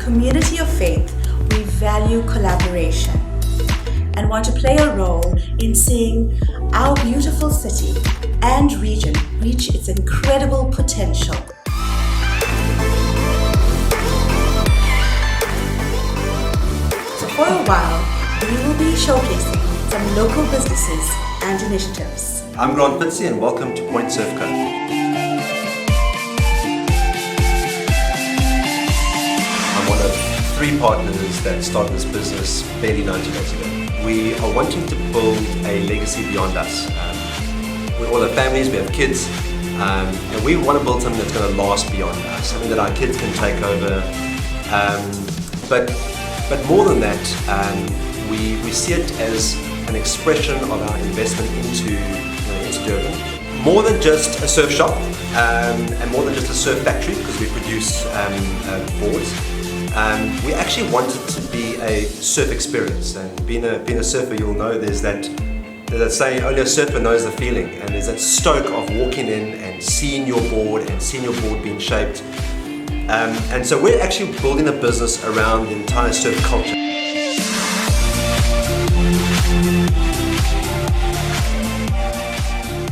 community of faith, we value collaboration and want to play a role in seeing our beautiful city and region reach its incredible potential. So for a while, we will be showcasing some local businesses and initiatives. I'm Grant Pittsey and welcome to Point Surf Co. I'm one of 3 partners that started this business barely 90 days ago. We are wanting to build a legacy beyond us. We all have families, we have kids, and we want to build something that's going to last beyond us, something that our kids can take over. But more than that, we see it as an expression of our investment into Durban. More than just a surf shop and more than just a surf factory, because we produce boards. We actually want it to be a surf experience, and being a surfer, you'll know there's that saying, only a surfer knows the feeling, and there's that stoke of walking in and seeing your board being shaped. And so we're actually building a business around the entire surf culture.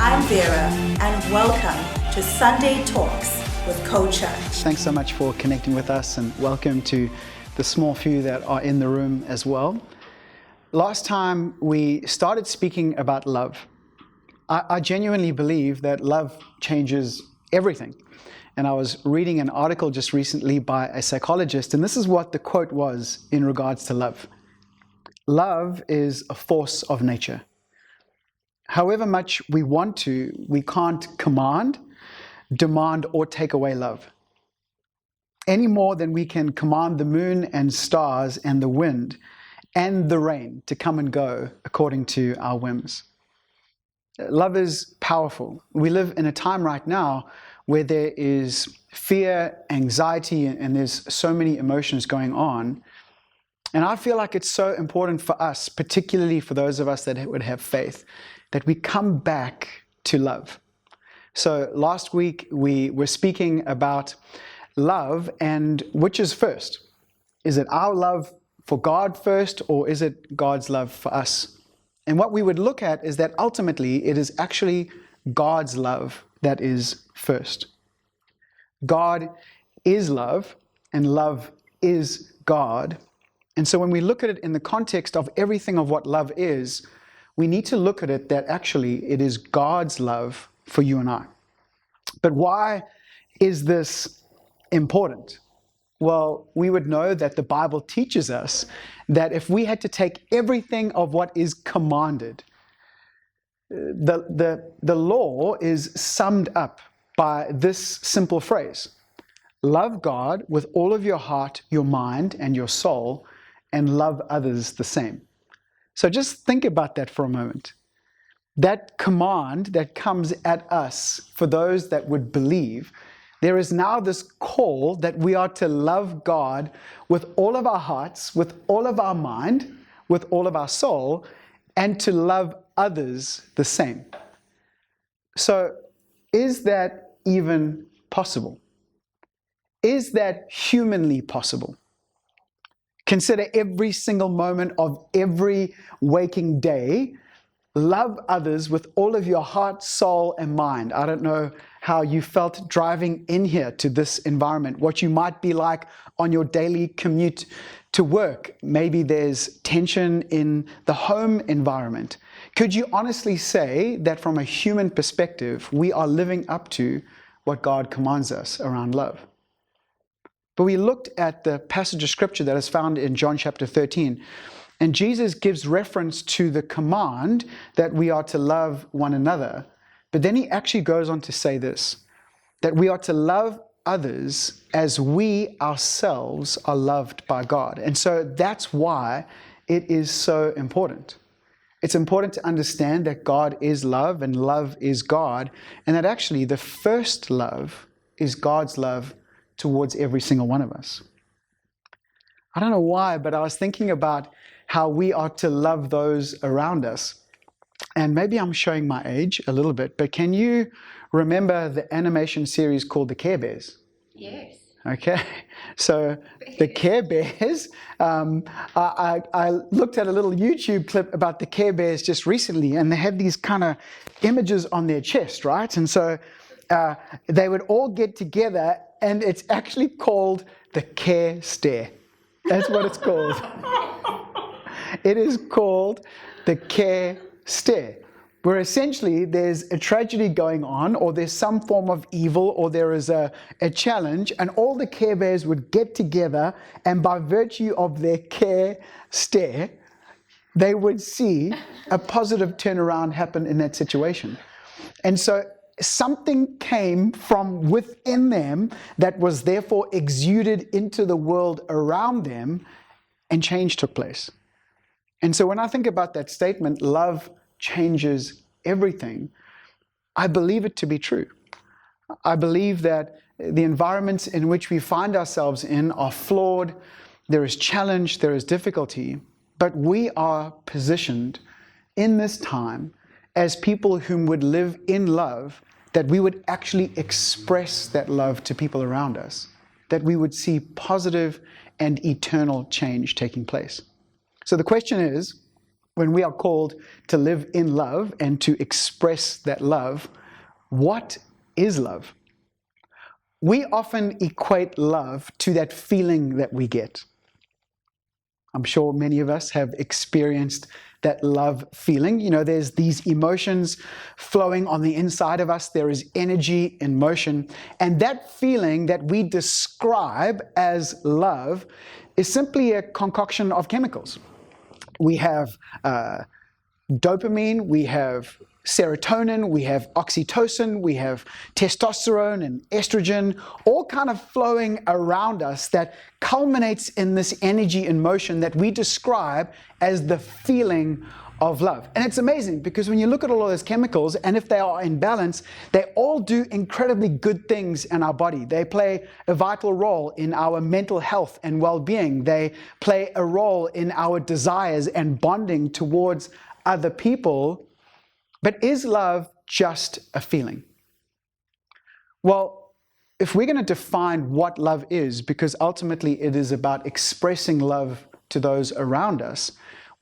I'm Vera, and welcome to Sunday Talks with Co-Church. Thanks so much for connecting with us, and welcome to the small few that are in the room as well. Last time we started speaking about love. I genuinely believe that love changes everything. And I was reading an article just recently by a psychologist, and this is what the quote was in regards to love. Love is a force of nature. However much we want to, we can't command, demand, or take away love. Any more than we can command the moon and stars and the wind and the rain to come and go according to our whims. Love is powerful. We live in a time right now where there is fear, anxiety, and there's so many emotions going on. And I feel like it's so important for us, particularly for those of us that would have faith, that we come back to love. So last week we were speaking about love, and which is first? Is it our love for God first, or is it God's love for us? And what we would look at is that ultimately it is actually God's love that is first. God is love, and love is God. And so when we look at it in the context of everything of what love is, we need to look at it that actually it is God's love for you and I. But why is this important? Well, we would know that the Bible teaches us that if we had to take everything of what is commanded, the law is summed up by this simple phrase: love God with all of your heart, your mind, and your soul, and love others the same. So just think about that for a moment. That command that comes at us for those that would believe, there is now this call that we are to love God with all of our hearts, with all of our mind, with all of our soul, and to love others the same. So is that even possible? Is that humanly possible? Consider every single moment of every waking day. Love others with all of your heart, soul, and mind. I don't know how you felt driving in here to this environment, what you might be like on your daily commute to work. Maybe there's tension in the home environment. Could you honestly say that from a human perspective, we are living up to what God commands us around love? But we looked at the passage of scripture that is found in John chapter 13, and Jesus gives reference to the command that we are to love one another. But then he actually goes on to say this, that we are to love others as we ourselves are loved by God. And so that's why it is so important. It's important to understand that God is love and love is God, and that actually the first love is God's love towards every single one of us. I don't know why, but I was thinking about how we are to love those around us. And maybe I'm showing my age a little bit, but can you remember the animation series called The Care Bears? Yes. Okay, so the Care Bears, I looked at a little YouTube clip about the Care Bears just recently, and they had these kind of images on their chest, right? And so they would all get together, and it's actually called the Care Stare. That's what it's called. It is called the Care Stare, where essentially there's a tragedy going on, or there's some form of evil, or there is a challenge, and all the Care Bears would get together, and by virtue of their Care Stare, they would see a positive turnaround happen in that situation. And so something came from within them that was therefore exuded into the world around them, and change took place. And so when I think about that statement, love changes everything, I believe it to be true. I believe that the environments in which we find ourselves in are flawed. There is challenge, there is difficulty, but we are positioned in this time as people whom would live in love, that we would actually express that love to people around us, that we would see positive and eternal change taking place. So the question is, when we are called to live in love and to express that love, what is love? We often equate love to that feeling that we get. I'm sure many of us have experienced that love feeling. You know, there's these emotions flowing on the inside of us. There is energy in motion. And that feeling that we describe as love is simply a concoction of chemicals. We have dopamine, we have serotonin, we have oxytocin, we have testosterone and estrogen, all kind of flowing around us that culminates in this energy in motion that we describe as the feeling of love. And it's amazing because when you look at all of those chemicals, and if they are in balance, they all do incredibly good things in our body. They play a vital role in our mental health and well-being. They play a role in our desires and bonding towards other people. But is love just a feeling? Well, if we're going to define what love is, because ultimately it is about expressing love to those around us,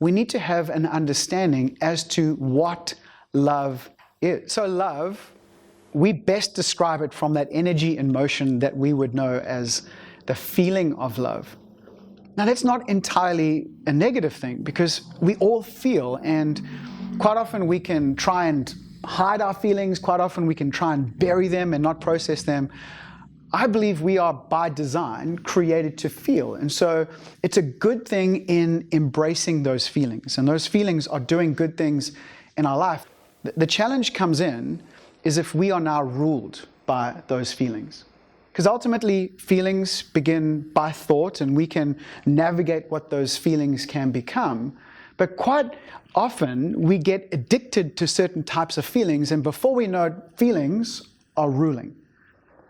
we need to have an understanding as to what love is. So love, we best describe it from that energy in motion that we would know as the feeling of love. Now that's not entirely a negative thing, because we all feel, and quite often we can try and hide our feelings, quite often we can try and bury them and not process them. I believe we are by design created to feel. And so it's a good thing in embracing those feelings. And those feelings are doing good things in our life. The challenge comes in is if we are now ruled by those feelings. Because ultimately feelings begin by thought, and we can navigate what those feelings can become. But quite often we get addicted to certain types of feelings, and before we know it, feelings are ruling.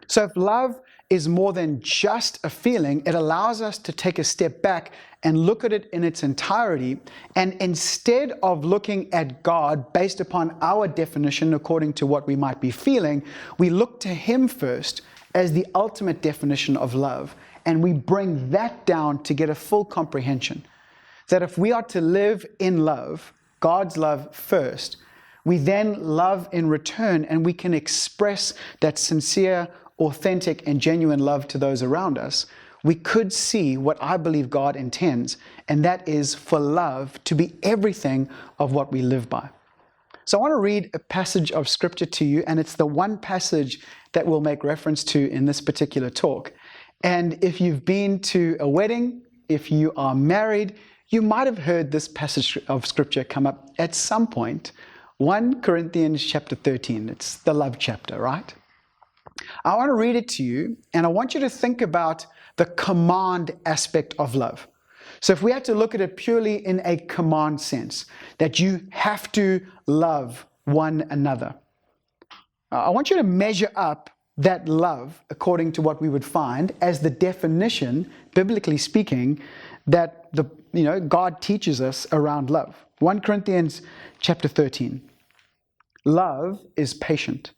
So if love is more than just a feeling, it allows us to take a step back and look at it in its entirety. And instead of looking at God based upon our definition according to what we might be feeling, we look to Him first as the ultimate definition of love. And we bring that down to get a full comprehension. That if we are to live in love, God's love first, we then love in return, and we can express that sincere, authentic, and genuine love to those around us. We could see what I believe God intends, and that is for love to be everything of what we live by. So I want to read a passage of scripture to you, and it's the one passage that we'll make reference to in this particular talk. And if you've been to a wedding, if you are married, you might have heard this passage of scripture come up at some point. 1 Corinthians chapter 13. It's the love chapter, right? I want to read it to you, and I want you to think about the command aspect of love. So if we had to look at it purely in a command sense, that you have to love one another, I want you to measure up that love according to what we would find as the definition, biblically speaking, that God teaches us around love. 1 Corinthians chapter 13. Love is patient.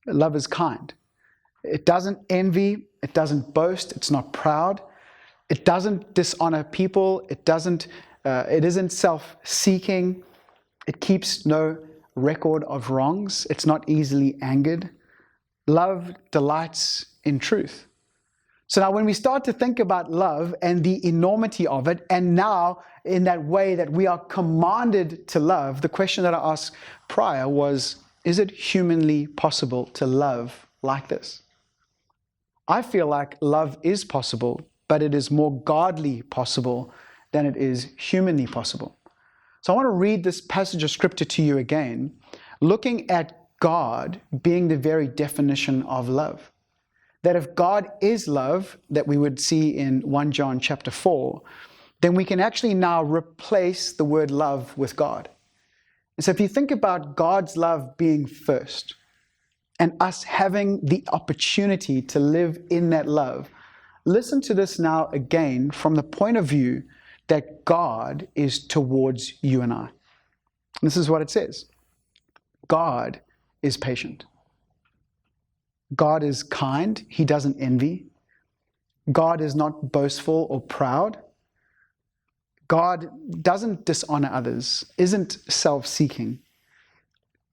Love is kind. It doesn't envy. It doesn't boast. It's not proud. It doesn't dishonor people. It isn't self-seeking. It keeps no record of wrongs. It's not easily angered. Love delights in truth. So now when we start to think about love and the enormity of it, and now in that way that we are commanded to love, the question that I asked prior was, is it humanly possible to love like this? I feel like love is possible, but it is more godly possible than it is humanly possible. So I want to read this passage of scripture to you again, looking at God being the very definition of love. That if God is love, that we would see in 1 John chapter 4, then we can actually now replace the word love with God. And so if you think about God's love being first, and us having the opportunity to live in that love, listen to this now again from the point of view that God is towards you and I. This is what it says. God is patient. God is kind. He doesn't envy. God is not boastful or proud. God doesn't dishonor others, isn't self-seeking.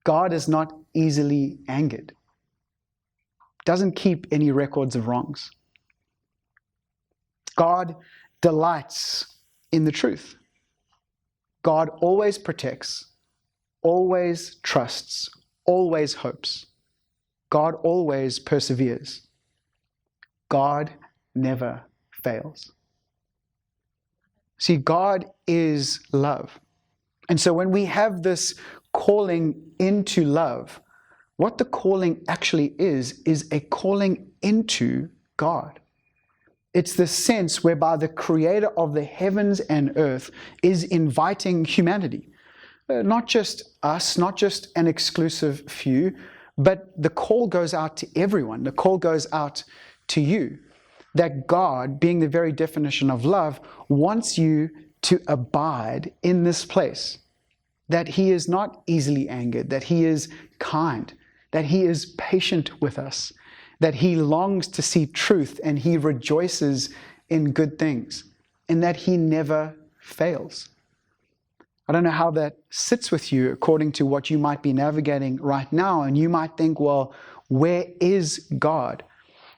God is not easily angered. Doesn't keep any records of wrongs. God delights in the truth. God always protects, always trusts, always hopes. God always perseveres. God never fails. See, God is love. And so when we have this calling into love, what the calling actually is a calling into God. It's the sense whereby the creator of the heavens and earth is inviting humanity. Not just us, not just an exclusive few, but the call goes out to everyone. The call goes out to you. That God, being the very definition of love, wants you to abide in this place. That He is not easily angered, that He is kind, that He is patient with us, that He longs to see truth and He rejoices in good things, and that He never fails. I don't know how that sits with you according to what you might be navigating right now, and you might think, well, where is God?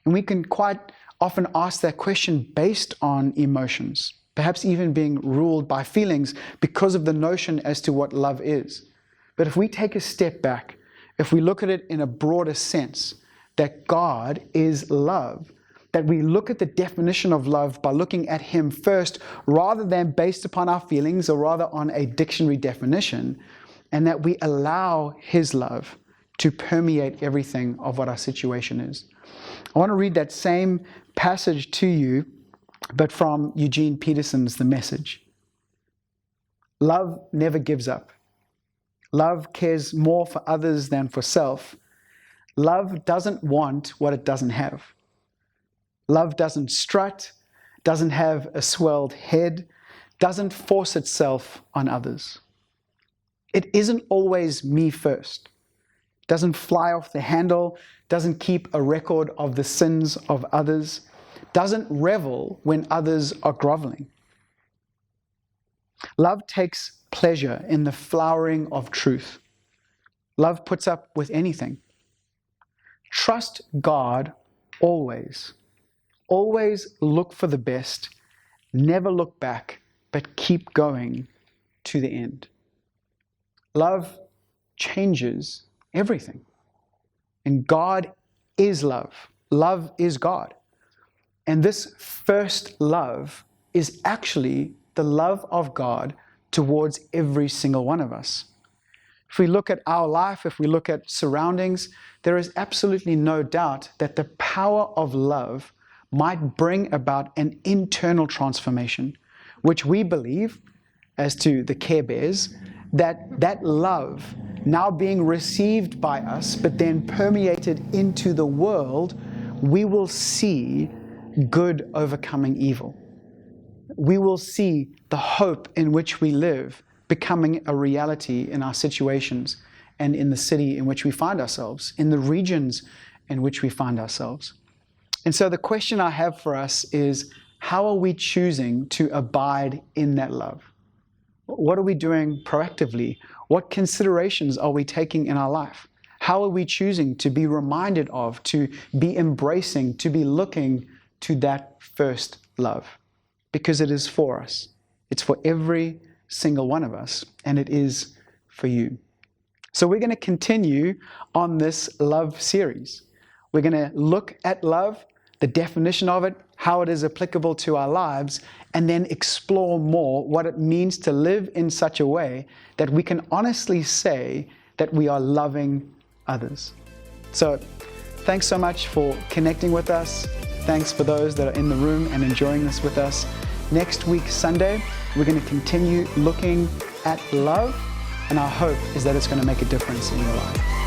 And we can quite often ask that question based on emotions, perhaps even being ruled by feelings because of the notion as to what love is. But if we take a step back, if we look at it in a broader sense, that God is love, that we look at the definition of love by looking at Him first, rather than based upon our feelings, or rather on a dictionary definition, and that we allow His love to permeate everything of what our situation is. I want to read that same passage to you, but from Eugene Peterson's The Message. Love never gives up. Love cares more for others than for self. Love doesn't want what it doesn't have. Love doesn't strut, doesn't have a swelled head, doesn't force itself on others. It isn't always me first. Doesn't fly off the handle, doesn't keep a record of the sins of others, doesn't revel when others are groveling. Love takes pleasure in the flowering of truth. Love puts up with anything. Trust God always. Always look for the best. Never look back, but keep going to the end. Love changes everything. And God is love. Love is God. And this first love is actually the love of God towards every single one of us. If we look at our life, if we look at surroundings, there is absolutely no doubt that the power of love might bring about an internal transformation, which we believe, as to the Care Bears, that love now being received by us, but then permeated into the world, we will see good overcoming evil. We will see the hope in which we live becoming a reality in our situations and in the city in which we find ourselves, in the regions in which we find ourselves. And so the question I have for us is, how are we choosing to abide in that love? What are we doing proactively? What considerations are we taking in our life? How are we choosing to be reminded of, to be embracing, to be looking to that first love? Because it is for us. It's for every single one of us, and it is for you. So we're going to continue on this love series. We're going to look at love, the definition of it, how it is applicable to our lives, and then explore more what it means to live in such a way that we can honestly say that we are loving others. So thanks so much for connecting with us. Thanks for those that are in the room and enjoying this with us. Next week, Sunday, we're going to continue looking at love, and our hope is that it's going to make a difference in your life.